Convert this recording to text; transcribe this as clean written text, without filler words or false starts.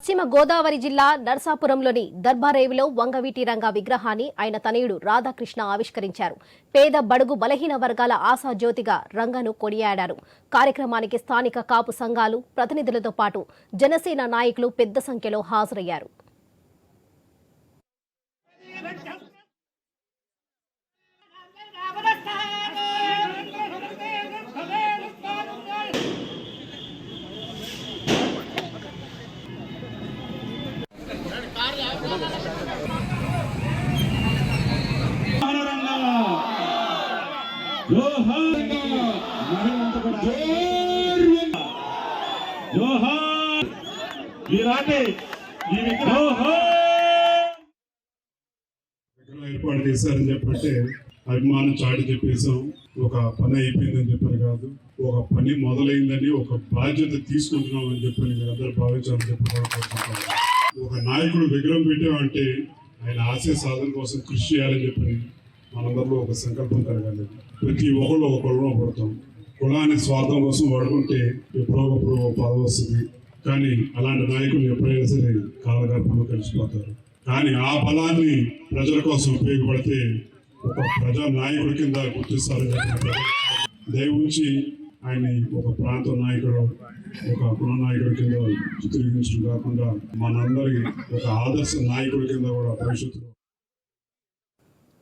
పశ్చిమ గోదావరి జిల్లా నర్సాపురంలోని దర్బారేవిలో వంగవీటి రంగ విగ్రహాన్ని ఆయన తనయుడు రాధాకృష్ణ ఆవిష్కరించారు. పేద బడుగు బలహీన వర్గాల ఆశాజ్యోతిగా రంగను కొనియాడారు. కార్యక్రమానికి స్థానిక కాపు సంఘాలు ప్రతినిధులతో పాటు జనసేన నాయకులు పెద్ద సంఖ్యలో హాజరయ్యారు. ఏర్పాటు చేశారని చెప్పంటే అభిమానం చాటి చెప్పేసాం. ఒక పని అయిపోయిందని చెప్పని కాదు, ఒక పని మొదలైందని, ఒక బాధ్యత తీసుకుంటున్నాం అని చెప్పని మీరందరూ భావించాలని చెప్పి ఒక నాయకుడు విగ్రహం పెట్టామంటే ఆయన ఆశయ సాధన కోసం కృషి చేయాలని చెప్పని మనందరిలో ఒక సంకల్పం కలగాలి. ప్రతి ఒక్కళ్ళు ఒక కులంలో పడతాం. కులాన్ని స్వార్థం కోసం వాడుకుంటే ఎప్పుడో పదవి వస్తుంది. కానీ అలాంటి నాయకులు ఎప్పుడైనా సరే కాలగర్భంలో కలిసిపోతారు. కానీ ఆ బలాన్ని ప్రజల కోసం ఉపయోగపడితే ఒక ప్రజా నాయకుడి కింద గుర్తిస్తారని చెప్పి దయవుంచి ఆయన్ని ఒక ప్రాంత నాయకుడు, ఒక కుల నాయకుడి కింద చిత్రీకరించడం కాకుండా మనందరికీ ఒక ఆదర్శ నాయకుడి కింద కూడా భవిష్యత్తులో